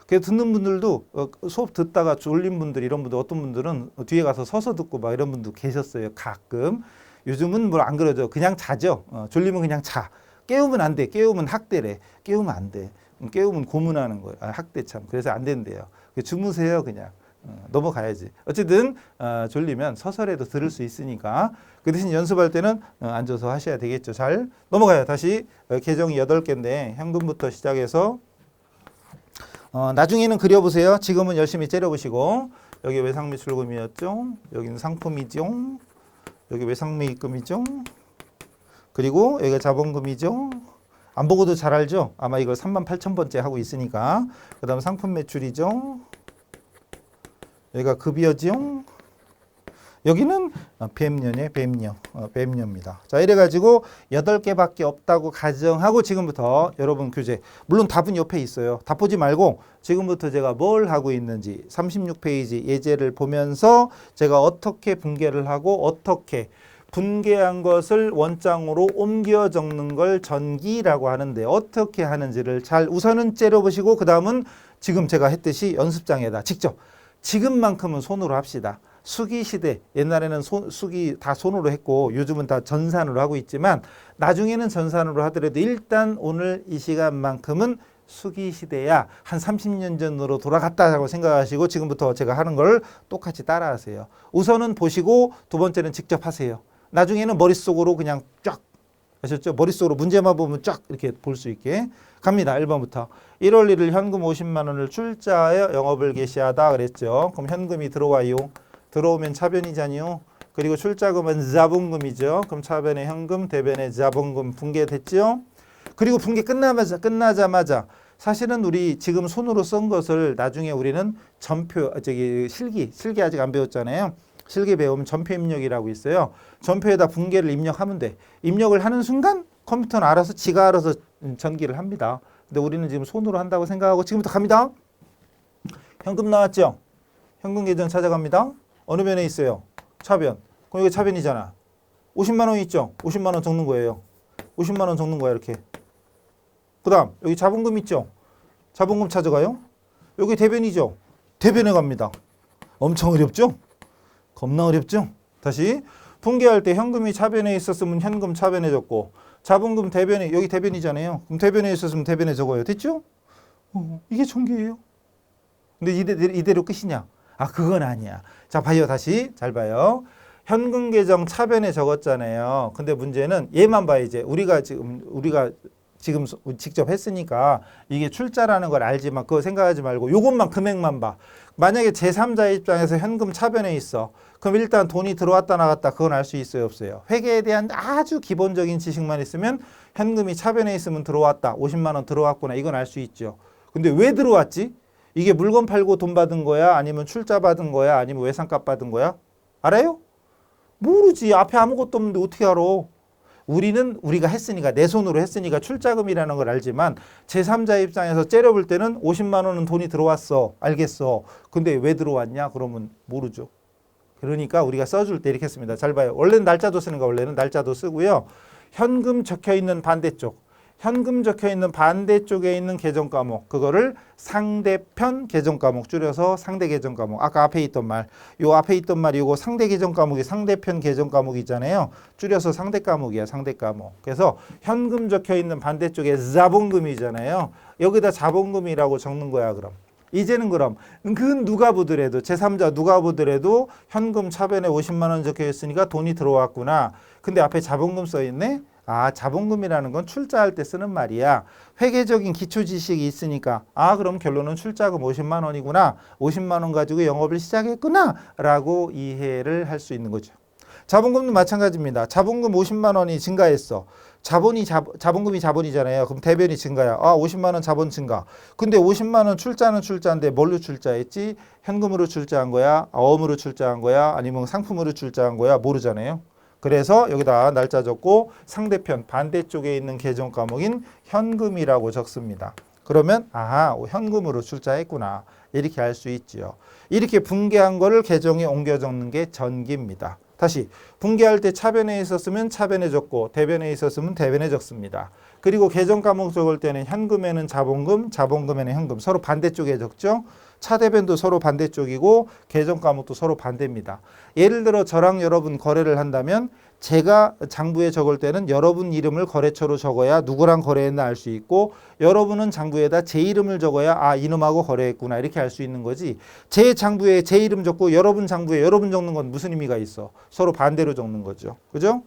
그래서 듣는 분들도 수업 듣다가 졸린 분들, 이런 분들, 어떤 분들은 뒤에 가서 서서 듣고 막 이런 분도 계셨어요. 가끔. 요즘은 뭐 안 그러죠. 그냥 자죠. 졸리면 그냥 자. 깨우면 안 돼. 깨우면 학대래. 깨우면 안 돼. 깨우면 고문하는 거예요. 학대 참. 그래서 안 된대요. 주무세요 그냥. 넘어가야지. 어쨌든 졸리면 서서라도 들을 수 있으니까 그 대신 연습할 때는 앉아서 하셔야 되겠죠. 잘 넘어가요. 다시 계정이 8개인데 현금부터 시작해서 나중에는 그려보세요. 지금은 열심히 째려보시고, 여기 외상매출금이었죠. 여기는 상품이죠. 여기 외상매입금이죠. 그리고 여기가 자본금이죠. 안 보고도 잘 알죠? 아마 이걸 38,000번째 하고 있으니까. 그 다음 상품 매출이죠. 여기가 급여죠. 여기는 배임료네, 배임료. 배임료입니다. 자, 이래가지고 8개밖에 없다고 가정하고 지금부터 여러분 교재. 물론 답은 옆에 있어요. 답 보지 말고 지금부터 제가 뭘 하고 있는지 36페이지 예제를 보면서 제가 어떻게 분계를 하고 어떻게 분계한 것을 원장으로 옮겨 적는 걸 전기라고 하는데 어떻게 하는지를 잘 우선은 째려보시고 그 다음은 지금 제가 했듯이 연습장에다 직접 지금만큼은 손으로 합시다. 수기 시대 옛날에는 수기 다 손으로 했고 요즘은 다 전산으로 하고 있지만 나중에는 전산으로 하더라도 일단 오늘 이 시간만큼은 수기 시대야 한 30년 전으로 돌아갔다고 생각하시고 지금부터 제가 하는 걸 똑같이 따라하세요. 우선은 보시고 두 번째는 직접 하세요. 나중에는 머릿속으로 그냥 쫙 아셨죠? 머릿속으로 문제만 보면 쫙 이렇게 볼 수 있게 갑니다. 1번부터 1월 1일 현금 50만 원을 출자하여 영업을 개시하다 그랬죠. 그럼 현금이 들어와요. 들어오면 차변이잖요. 그리고 출자금은 자본금이죠. 그럼 차변의 현금, 대변의 자본금 분계됐죠. 그리고 분계 끝나자마자 사실은 우리 지금 손으로 쓴 것을 나중에 우리는 전표, 실기 아직 안 배웠잖아요. 실기 배우면 전표 입력이라고 있어요. 전표에다 분계를 입력하면 돼. 입력을 하는 순간 컴퓨터는 알아서 지가 알아서 전기를 합니다. 근데 우리는 지금 손으로 한다고 생각하고 지금부터 갑니다. 현금 나왔죠? 현금 계정 찾아갑니다. 어느 변에 있어요? 차변. 그럼 이게 차변이잖아. 50만 원 있죠? 50만 원 적는 거예요. 50만 원 적는 거야 이렇게. 그 다음 여기 자본금 있죠? 자본금 찾아가요. 여기 대변이죠? 대변에 갑니다. 엄청 어렵죠? 겁나 어렵죠? 다시 분계할 때 현금이 차변에 있었으면 현금 차변에 적고 자본금 대변에 여기 대변이잖아요. 그럼 대변에 있었으면 대변에 적어요. 됐죠? 이게 전개예요. 근데 이대로 끝이냐? 아 그건 아니야. 자 봐요. 다시 잘 봐요. 현금 계정 차변에 적었잖아요. 근데 문제는 얘만 봐 이제 우리가 지금 직접 했으니까 이게 출자라는 걸 알지만 그거 생각하지 말고 요것만 금액만 봐. 만약에 제3자 입장에서 현금 차변에 있어. 그럼 일단 돈이 들어왔다 나갔다 그건 알 수 있어요 없어요? 회계에 대한 아주 기본적인 지식만 있으면 현금이 차변에 있으면 들어왔다. 50만 원 들어왔구나. 이건 알 수 있죠. 근데 왜 들어왔지? 이게 물건 팔고 돈 받은 거야? 아니면 출자 받은 거야? 아니면 외상값 받은 거야? 알아요? 모르지. 앞에 아무것도 없는데 어떻게 알아? 우리는 우리가 했으니까 내 손으로 했으니까 출자금이라는 걸 알지만 제3자 입장에서 째려볼 때는 50만 원은 돈이 들어왔어. 알겠어. 근데 왜 들어왔냐? 그러면 모르죠. 그러니까 우리가 써줄 때 이렇게 했습니다. 잘 봐요. 원래는 날짜도 쓰는 거 원래는 날짜도 쓰고요. 현금 적혀있는 반대쪽. 현금 적혀있는 반대쪽에 있는 계정 과목 그거를 상대편 계정 과목 줄여서 상대 계정 과목 아까 앞에 있던 말 요 앞에 있던 말이 요거 상대 계정 과목이 상대편 계정 과목 있잖아요. 줄여서 상대 과목이야 상대 과목. 그래서 현금 적혀있는 반대쪽에 자본금이잖아요. 여기다 자본금이라고 적는 거야 그럼. 이제는 그럼 그 누가 보더라도 제3자 누가 보더라도 현금 차변에 50만 원 적혀있으니까 돈이 들어왔구나. 근데 앞에 자본금 써있네. 아 자본금이라는 건 출자할 때 쓰는 말이야. 회계적인 기초 지식이 있으니까 아 그럼 결론은 출자금 50만 원이구나. 50만 원 가지고 영업을 시작했구나 라고 이해를 할 수 있는 거죠. 자본금도 마찬가지입니다. 자본금 50만 원이 증가했어. 자본금이 자본이잖아요. 그럼 대변이 증가야. 아 50만 원 자본 증가. 근데 50만 원 출자는 출자인데 뭘로 출자했지? 현금으로 출자한 거야? 어음으로 출자한 거야? 아니면 상품으로 출자한 거야? 모르잖아요. 그래서 여기다 날짜 적고 상대편 반대쪽에 있는 계정 과목인 현금이라고 적습니다. 그러면 아하 현금으로 출자했구나 이렇게 알 수 있지요. 이렇게 분계한 거를 계정에 옮겨 적는 게 전기입니다. 다시 분계할 때 차변에 있었으면 차변에 적고 대변에 있었으면 대변에 적습니다. 그리고 계정 과목 적을 때는 현금에는 자본금, 자본금에는 현금 서로 반대쪽에 적죠. 차대변도 서로 반대쪽이고 계정 과목도 서로 반대입니다. 예를 들어 저랑 여러분 거래를 한다면 제가 장부에 적을 때는 여러분 이름을 거래처로 적어야 누구랑 거래했나 알 수 있고 여러분은 장부에다 제 이름을 적어야 아 이놈하고 거래했구나 이렇게 알 수 있는 거지. 제 장부에 제 이름 적고 여러분 장부에 여러분 적는 건 무슨 의미가 있어? 서로 반대로 적는 거죠. 그죠?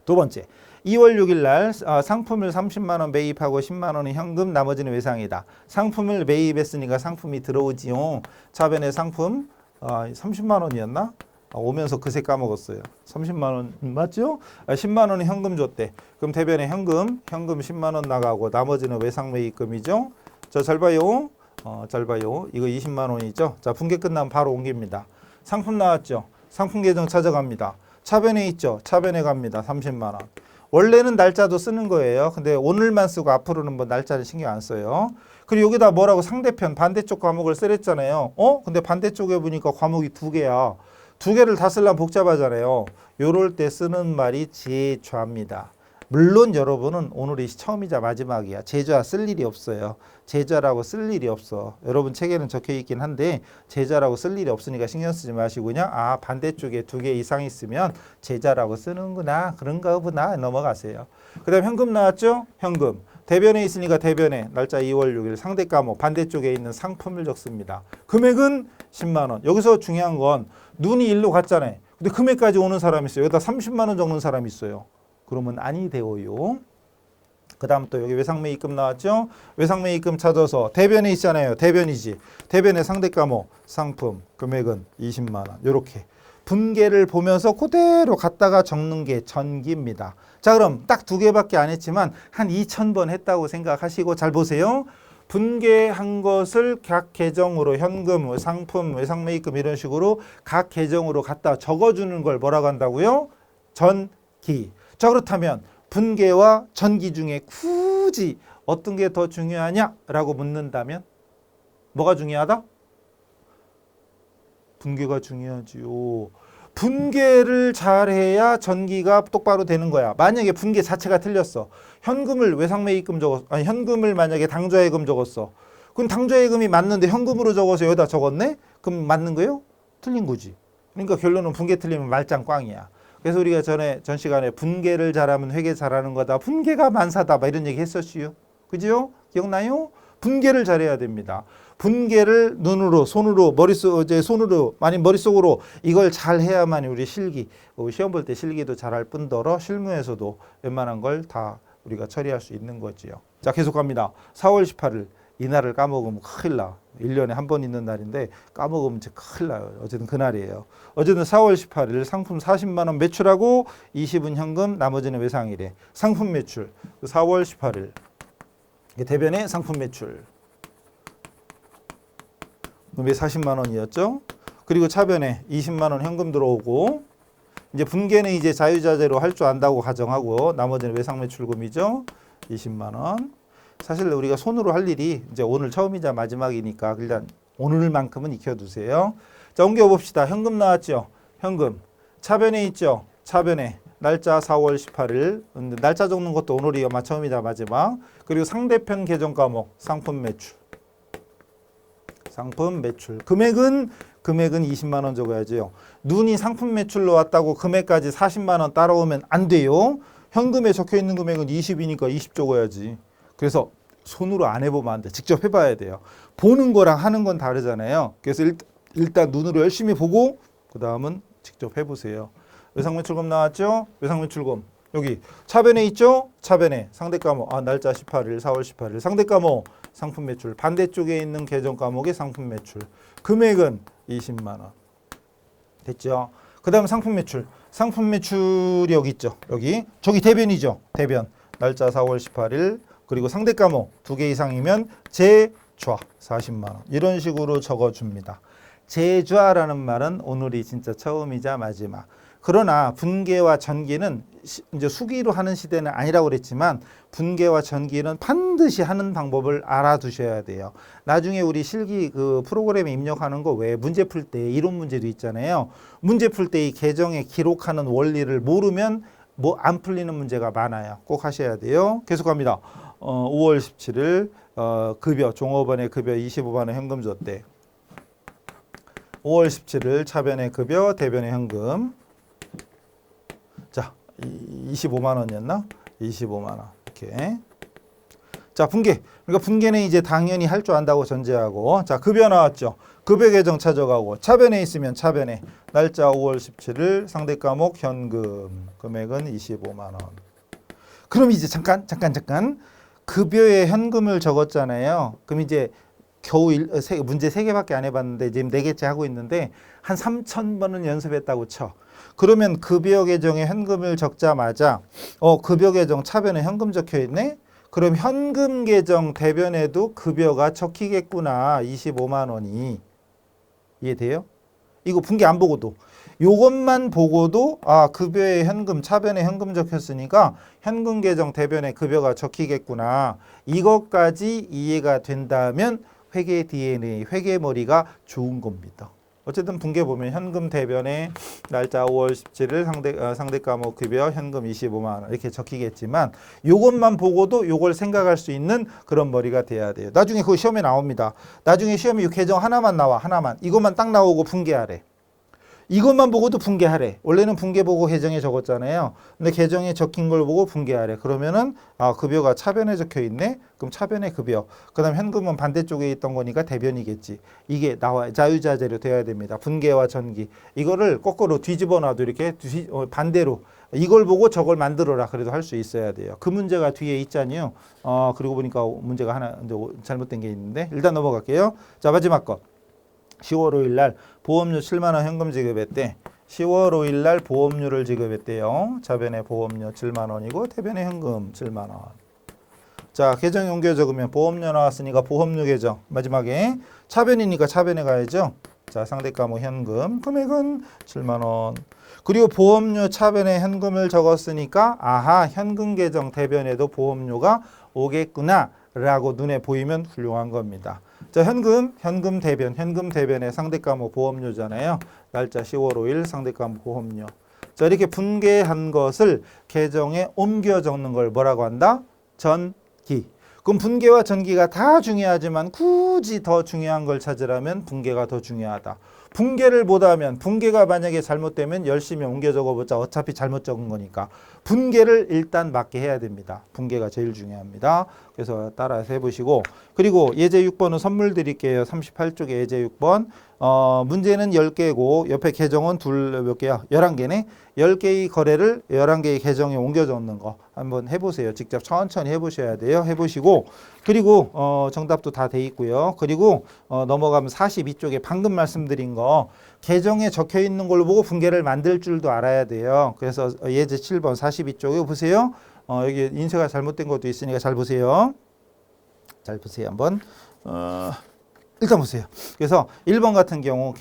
두 번째. 2월 6일 날 상품을 30만 원 매입하고 10만 원은 현금 나머지는 외상이다. 상품을 매입했으니까 상품이 들어오지요. 차변에 상품 30만 원이었나? 오면서 그새 까먹었어요. 30만 원 맞죠? 10만 원은 현금 줬대. 그럼 대변에 현금 10만 원 나가고 나머지는 외상매입금이죠. 자, 잘 봐요. 잘 봐요. 이거 20만 원이죠. 자, 분계 끝나면 바로 옮깁니다. 상품 나왔죠. 상품 계정 찾아갑니다. 차변에 있죠. 차변에 갑니다. 30만 원. 원래는 날짜도 쓰는 거예요. 근데 오늘만 쓰고 앞으로는 뭐 날짜를 신경 안 써요. 그리고 여기다 뭐라고 상대편 반대쪽 과목을 쓰랬잖아요. 근데 반대쪽에 보니까 과목이 두 개야. 두 개를 다 쓰려면 복잡하잖아요. 요럴 때 쓰는 말이 제좌입니다. 물론 여러분은 오늘이 처음이자 마지막이야. 제좌 쓸 일이 없어요. 제좌라고 쓸 일이 없어. 여러분 책에는 적혀 있긴 한데 제좌라고 쓸 일이 없으니까 신경 쓰지 마시고 그냥 반대쪽에 두 개 이상 있으면 제좌라고 쓰는구나. 그런가 보나 넘어가세요. 그 다음 현금 나왔죠? 현금. 대변에 있으니까 대변에 날짜 2월 6일 상대 과목 반대쪽에 있는 상품을 적습니다. 금액은 10만 원. 여기서 중요한 건 눈이 일로 갔잖아요. 근데 금액까지 오는 사람이 있어요. 여기다 30만 원 적는 사람이 있어요. 그러면 아니 되어요. 그 다음 또 여기 외상매입금 나왔죠? 외상매입금 찾아서 대변에 있잖아요. 대변이지. 대변의 상대 과목 상품 금액은 20만 원. 이렇게 분계를 보면서 그대로 갖다가 적는 게 전기입니다. 자, 그럼 딱 두 개밖에 안 했지만 한 2,000번 했다고 생각하시고 잘 보세요. 분계한 것을 각 계정으로 현금, 상품, 외상매입금 이런 식으로 각 계정으로 갖다 적어주는 걸 뭐라고 한다고요? 전기. 자, 그렇다면 분계와 전기 중에 굳이 어떤 게 더 중요하냐라고 묻는다면 뭐가 중요하다? 분계가 중요하지요. 분계를 잘해야 전기가 똑바로 되는 거야. 만약에 분계 자체가 틀렸어. 현금을 외상매입금 적었어. 아니 현금을 만약에 당좌예금 적었어. 그럼 당좌예금이 맞는데 현금으로 적어서 여기다 적었네? 그럼 맞는 거예요? 틀린 거지. 그러니까 결론은 분계 틀리면 말짱 꽝이야. 그래서 우리가 전 시간에 분계를 잘하면 회계 잘하는 거다. 분계가 만사다. 막 이런 얘기 했었지요. 그죠? 기억나요? 분계를 잘해야 됩니다. 분계를 눈으로, 손으로, 손으로, 아니 머릿속으로 이걸 잘 해야만 우리 실기, 시험 볼 때 실기도 잘할 뿐더러 실무에서도 웬만한 걸 다 우리가 처리할 수 있는 거지요. 자, 계속 갑니다. 4월 18일 이날을 까먹으면 큰일 나. 1년에 한 번 있는 날인데 까먹으면 진짜 큰일 나요. 어쨌든 그날이에요. 어쨌든 4월 18일 상품 40만 원 매출하고 20은 현금, 나머지는 외상이래. 상품 매출 4월 18일 대변의 상품 매출 그게 40만 원이었죠. 그리고 차변에 20만 원 현금 들어오고 이제 분계는 이제 자유자재로 할 줄 안다고 가정하고 나머지는 외상매출금이죠. 20만 원. 사실 우리가 손으로 할 일이 이제 오늘 처음이자 마지막이니까 일단 오늘만큼은 익혀두세요. 자, 옮겨봅시다. 현금 나왔죠. 현금. 차변에 있죠. 차변에 날짜 4월 18일. 날짜 적는 것도 오늘이 아마 처음이자 마지막. 그리고 상대편 계정 과목 상품 매출. 상품 매출. 금액은 20만 원 적어야지요. 눈이 상품 매출로 왔다고 금액까지 40만 원 따라오면 안 돼요. 현금에 적혀 있는 금액은 20이니까 20 적어야지. 그래서 손으로 안 해보면 안 돼. 직접 해봐야 돼요. 보는 거랑 하는 건 다르잖아요. 그래서 일단 눈으로 열심히 보고 그 다음은 직접 해보세요. 외상매출금 나왔죠? 외상매출금. 여기 차변에 있죠? 차변에 상대 과목. 날짜 18일 4월 18일 상대 과목 상품 매출. 반대쪽에 있는 계정 과목의 상품 매출. 금액은 20만 원. 됐죠? 그 다음 상품 매출. 상품 매출이 여기 있죠? 여기. 저기 대변이죠? 대변. 날짜 4월 18일. 그리고 상대 과목 2개 이상이면 제좌 40만 원. 이런 식으로 적어줍니다. 제좌라는 말은 오늘이 진짜 처음이자 마지막. 그러나 분계와 전기는 이제 수기로 하는 시대는 아니라고 그랬지만 분계와 전기는 반드시 하는 방법을 알아두셔야 돼요. 나중에 우리 실기 그 프로그램에 입력하는 거 외에 문제 풀 때 이론 문제도 있잖아요. 문제 풀 때 이 계정에 기록하는 원리를 모르면 뭐 안 풀리는 문제가 많아요. 꼭 하셔야 돼요. 계속합니다. 5월 17일 급여 종업원의 급여 25만 원 현금 줬대. 5월 17일 차변의 급여 대변의 현금. 자, 25만 원이었나? 25만 원. 이렇게. 자, 분계. 그러니까 분계는 이제 당연히 할 줄 안다고 전제하고. 자, 급여 나왔죠. 급여 계정 찾아가고. 차변에 있으면 차변에. 날짜 5월 17일 상대 과목 현금. 금액은 25만 원. 그럼 이제 잠깐. 급여에 현금을 적었잖아요. 그럼 이제 겨우 문제 3개밖에 안 해봤는데 지금 4개째 하고 있는데 한 3,000번은 연습했다고 쳐. 그러면 급여 계정에 현금을 적자마자 급여 계정 차변에 현금 적혀 있네. 그럼 현금 계정 대변에도 급여가 적히겠구나. 25만 원이. 이해돼요? 이거 분기 안 보고도. 요것만 보고도 급여에 현금, 차변에 현금 적혔으니까 현금 계정 대변에 급여가 적히겠구나. 이것까지 이해가 된다면 회계 DNA, 회계머리가 좋은 겁니다. 어쨌든 분계 보면 현금 대변에 날짜 5월 17일 상대 과목 급여 현금 25만 원 이렇게 적히겠지만 요것만 보고도 요걸 생각할 수 있는 그런 머리가 돼야 돼요. 나중에 그거 시험에 나옵니다. 나중에 시험에 이 계정 하나만 나와. 하나만. 이것만 딱 나오고 분계하래. 이것만 보고도 분계하래. 원래는 분계 보고 계정에 적었잖아요. 근데 계정에 적힌 걸 보고 분계하래. 그러면은 급여가 차변에 적혀 있네. 그럼 차변에 급여. 그다음 현금은 반대쪽에 있던 거니까 대변이겠지. 이게 나와 자유자재로 돼야 됩니다. 분계와 전기. 이거를 거꾸로 뒤집어 놔도 이렇게 반대로 이걸 보고 저걸 만들어라. 그래도 할 수 있어야 돼요. 그 문제가 뒤에 있잖아요. 그리고 보니까 문제가 하나 잘못된 게 있는데 일단 넘어갈게요. 자, 마지막 거. 10월 5일 날 보험료 7만 원 현금 지급했대. 10월 5일 날 보험료를 지급했대요. 차변에 보험료 7만 원이고 대변에 현금 7만 원. 자, 계정에 옮겨 적으면 보험료 나왔으니까 보험료 계정. 마지막에 차변이니까 차변에 가야죠. 자, 상대 과목 현금 금액은 7만 원. 그리고 보험료 차변에 현금을 적었으니까 현금 계정 대변에도 보험료가 오겠구나 라고 눈에 보이면 훌륭한 겁니다. 자, 현금 대변의 상대 과목 보험료잖아요. 날짜 10월 5일 상대 과목 보험료. 자, 이렇게 분계한 것을 계정에 옮겨 적는 걸 뭐라고 한다? 전기. 그럼 분계와 전기가 다 중요하지만 굳이 더 중요한 걸 찾으라면 분계가 더 중요하다. 분계를 못하면 분계가 만약에 잘못되면 열심히 옮겨 적어보자. 어차피 잘못 적은 거니까. 분계를 일단 맞게 해야 됩니다. 분계가 제일 중요합니다. 그래서 따라서 해보시고 그리고 예제 6번은 선물 드릴게요. 38쪽에 예제 6번 문제는 10개고 옆에 계정은 몇 개야? 11개네. 10개의 거래를 11개의 계정에 옮겨 적는 거 한번 해보세요. 직접 천천히 해보셔야 돼요. 해보시고 그리고 정답도 다 돼 있고요. 그리고 넘어가면 42쪽에 방금 말씀드린 거 계정에 적혀 있는 걸로 보고 분계를 만들 줄도 알아야 돼요. 그래서 예제 7번 42쪽에 보세요. 여기 인쇄가 잘못된 것도 있으니까 잘 보세요. 잘 보세요. 한번 일단 보세요. 그래서 1번 같은 경우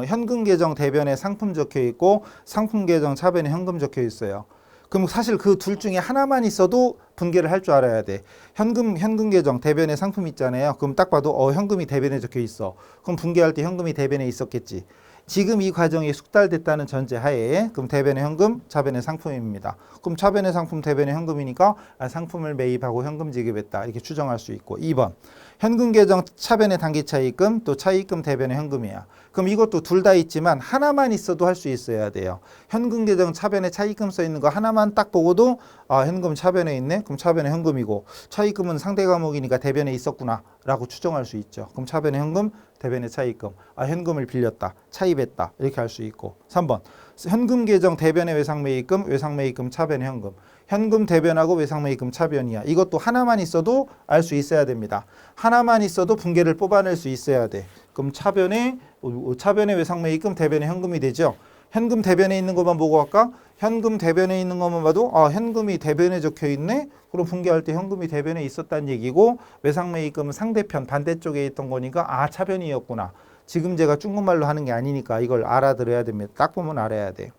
현금 계정 대변에 상품 적혀 있고 상품 계정 차변에 현금 적혀 있어요. 그럼 사실 그 둘 중에 하나만 있어도 분계를 할 줄 알아야 돼. 현금 계정 대변에 상품 있잖아요. 그럼 딱 봐도 현금이 대변에 적혀 있어. 그럼 분계할 때 현금이 대변에 있었겠지. 지금 이 과정이 숙달됐다는 전제하에 그럼 대변에 현금, 차변에 상품입니다. 그럼 차변에 상품, 대변에 현금이니까 상품을 매입하고 현금 지급했다. 이렇게 추정할 수 있고 2번 현금 계정 차변에 단기 차입금 또 차입금 대변에 현금이야. 그럼 이것도 둘 다 있지만 하나만 있어도 할 수 있어야 돼요. 현금 계정 차변에 차입금 써 있는 거 하나만 딱 보고도 현금 차변에 있네. 그럼 차변에 현금이고 차입금은 상대 과목이니까 대변에 있었구나 라고 추정할 수 있죠. 그럼 차변에 현금, 대변에 차입금. 현금을 빌렸다. 차입했다. 이렇게 할 수 있고 3번 현금 계정 대변에 외상매입금, 외상매입금 차변에 현금. 현금 대변하고 외상매입금 차변이야. 이것도 하나만 있어도 알 수 있어야 됩니다. 하나만 있어도 분계를 뽑아낼 수 있어야 돼. 그럼 차변에 외상매입금, 대변에 현금이 되죠. 현금 대변에 있는 것만 보고 할까? 현금 대변에 있는 것만 봐도 현금이 대변에 적혀 있네. 그럼 분계할 때 현금이 대변에 있었다는 얘기고 외상매입금은 상대편 반대쪽에 있던 거니까 차변이었구나. 지금 제가 중국말로 하는 게 아니니까 이걸 알아들어야 됩니다. 딱 보면 알아야 돼.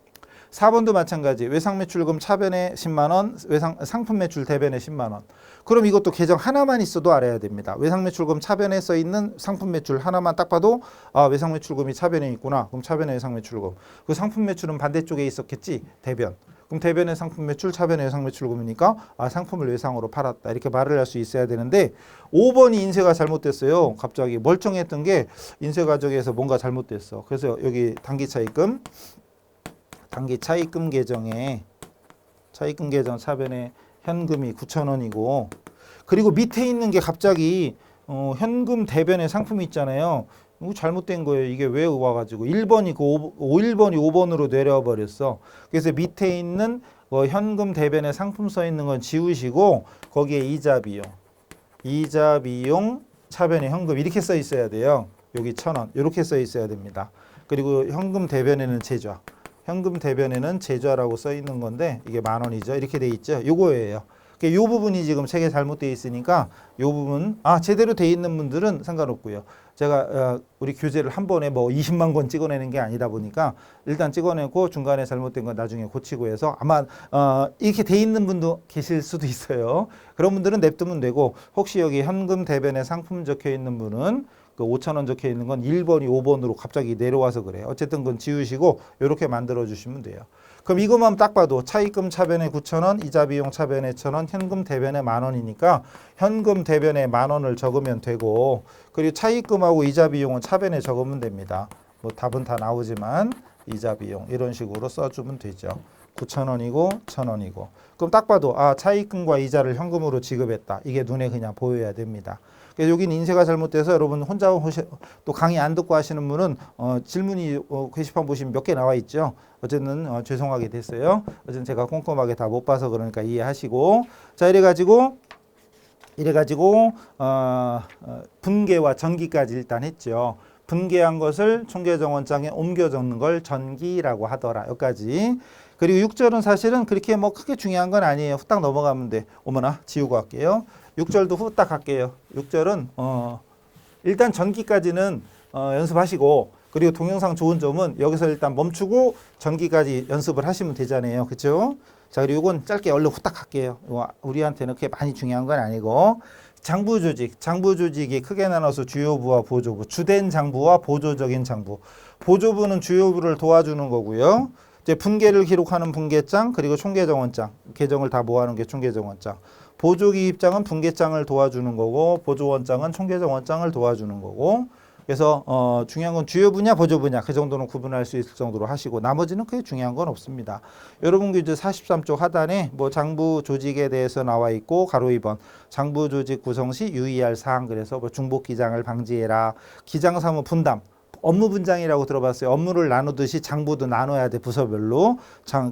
4번도 마찬가지. 외상매출금 차변에 10만 원, 상품매출 대변에 10만 원. 그럼 이것도 계정 하나만 있어도 알아야 됩니다. 외상매출금 차변에 써 있는 상품매출 하나만 딱 봐도 외상매출금이 차변에 있구나. 그럼 차변에 외상매출금. 그 상품매출은 반대쪽에 있었겠지. 대변. 그럼 대변의 상품매출, 차변의 외상매출금이니까 상품을 외상으로 팔았다. 이렇게 말을 할 수 있어야 되는데 5번이 인쇄가 잘못됐어요. 갑자기 멀쩡했던 게 인쇄 과정에서 뭔가 잘못됐어. 그래서 여기 단기 차입금 계정에 차입금 계정 차변에 현금이 9,000원이고 그리고 밑에 있는 게 갑자기 현금 대변에 상품이 있잖아요. 이거 잘못된 거예요. 이게 왜 와가지고 1번이 1번이 5번으로 내려와 버렸어. 그래서 밑에 있는 현금 대변에 상품 써 있는 건 지우시고 거기에 이자 비용 차변에 현금 이렇게 써 있어야 돼요. 여기 1,000원 이렇게 써 있어야 됩니다. 그리고 현금 대변에는 제좌. 현금 대변에는 제좌라고 써 있는 건데 이게 10,000원이죠. 이렇게 돼 있죠. 요거예요. 이 부분이 지금 세 개 잘못되어 있으니까 요 부분 제대로 돼 있는 분들은 상관없고요. 제가 우리 교재를 한 번에 뭐 20만 권 찍어내는 게 아니다 보니까 일단 찍어내고 중간에 잘못된 건 나중에 고치고 해서 아마 이렇게 돼 있는 분도 계실 수도 있어요. 그런 분들은 냅두면 되고 혹시 여기 현금 대변에 상품 적혀 있는 분은 그 5,000원 적혀 있는 건 1번이 5번으로 갑자기 내려와서 그래요. 어쨌든 그건 지우시고 이렇게 만들어 주시면 돼요. 그럼 이것만 딱 봐도 차입금 차변에 9,000원, 이자 비용 차변에 1,000원, 현금 대변에 10,000원이니까 현금 대변에 10,000원을 적으면 되고 그리고 차입금하고 이자 비용은 차변에 적으면 됩니다. 뭐 답은 다 나오지만 이자 비용 이런 식으로 써주면 되죠. 9,000원이고 1,000원이고 그럼 딱 봐도 차입금과 이자를 현금으로 지급했다. 이게 눈에 그냥 보여야 됩니다. 그래서 여긴 인쇄가 잘못돼서 여러분 혼자 또 강의 안 듣고 하시는 분은 질문이 게시판 보시면 몇 개 나와 있죠. 어쨌든 죄송하게 됐어요. 어쨌든 제가 꼼꼼하게 다 못 봐서 그러니까 이해하시고 자 이래가지고 분계와 전기까지 일단 했죠. 분계한 것을 총계정원장에 옮겨 적는 걸 전기라고 하더라. 여기까지. 그리고 6절은 사실은 그렇게 뭐 크게 중요한 건 아니에요. 후딱 넘어가면 돼. 어머나 지우고 갈게요. 6절도 후딱 갈게요. 6절은 일단 전기까지는 연습하시고 그리고 동영상 좋은 점은 여기서 일단 멈추고 전기까지 연습을 하시면 되잖아요. 그렇죠? 자 그리고 이건 짧게 얼른 후딱 갈게요. 우리한테는 그렇게 많이 중요한 건 아니고 장부 조직이 크게 나눠서 주요부와 보조부, 주된 장부와 보조적인 장부. 보조부는 주요부를 도와주는 거고요. 이제 분계를 기록하는 분계장 그리고 총계정원장, 계정을 다 모아놓은 게 총계정원장. 보조기입장은 분계장을 도와주는 거고 보조원장은 총계정원장을 도와주는 거고 그래서 중요한 건 주요 분야, 보조 분야 그 정도는 구분할 수 있을 정도로 하시고 나머지는 크게 중요한 건 없습니다. 여러분 이제 43쪽 하단에 뭐 장부 조직에 대해서 나와 있고 가로 2번 장부 조직 구성 시 유의할 사항 그래서 뭐 중복 기장을 방지해라. 기장 사무 분담 업무 분장이라고 들어봤어요. 업무를 나누듯이 장부도 나눠야 돼 부서별로.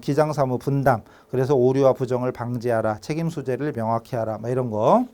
기장 사무 분담 그래서 오류와 부정을 방지하라. 책임 소재를 명확히 하라. 뭐 이런 거.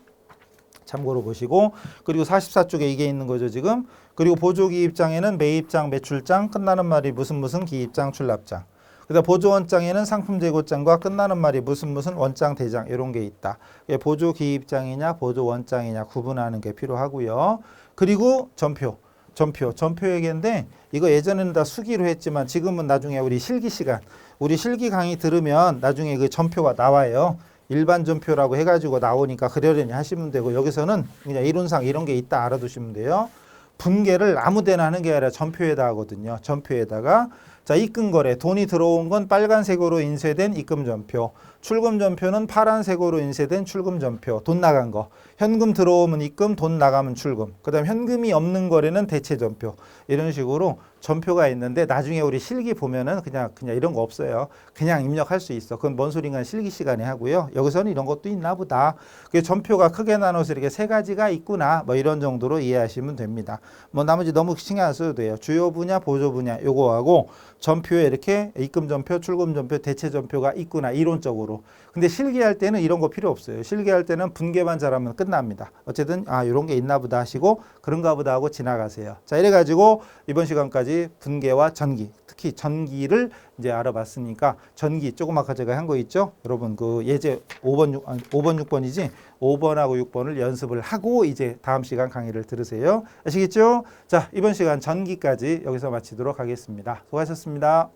참고로 보시고 그리고 44쪽에 이게 있는 거죠 지금. 그리고 보조기입장에는 매입장, 매출장, 끝나는 말이 무슨 기입장, 출납장. 그다음 보조원장에는 상품 재고장과 끝나는 말이 무슨 원장, 대장 이런 게 있다. 보조기입장이냐 보조원장이냐 구분하는 게 필요하고요. 그리고 전표 얘기인데 이거 예전에는 다 수기로 했지만 지금은 나중에 우리 실기 강의 들으면 나중에 그 전표가 나와요. 일반 전표라고 해가지고 나오니까 그러려니 하시면 되고 여기서는 그냥 이론상 이런 게 있다 알아두시면 돼요. 분계를 아무 데나 하는 게 아니라 전표에다 하거든요. 전표에다가 자 입금거래 돈이 들어온 건 빨간색으로 인쇄된 입금전표, 출금전표는 파란색으로 인쇄된 출금전표, 돈 나간 거, 현금 들어오면 입금, 돈 나가면 출금, 그 다음 현금이 없는 거래는 대체전표 이런 식으로 전표가 있는데 나중에 우리 실기 보면은 그냥 이런 거 없어요. 그냥 입력할 수 있어. 그건 뭔 소린가 실기 시간에 하고요. 여기서는 이런 것도 있나 보다. 그 전표가 크게 나눠서 이렇게 세 가지가 있구나. 뭐 이런 정도로 이해하시면 됩니다. 뭐 나머지 너무 신경 안 써도 돼요. 주요 분야, 보조 분야 요거하고 전표에 이렇게 입금 전표, 출금 전표, 대체 전표가 있구나 이론적으로. 근데 실기할 때는 이런 거 필요 없어요. 실기할 때는 분계만 잘하면 끝납니다. 어쨌든 이런 게 있나 보다 하시고 그런가 보다 하고 지나가세요. 자 이래가지고 이번 시간까지 분계와 전기, 특히 전기를 이제 알아봤으니까 전기 조금 아까 제가 한 거 있죠? 여러분 그 예제 5번 6번이지 5번하고 6번을 연습을 하고 이제 다음 시간 강의를 들으세요. 아시겠죠? 자 이번 시간 전기까지 여기서 마치도록 하겠습니다. 수고하셨습니다.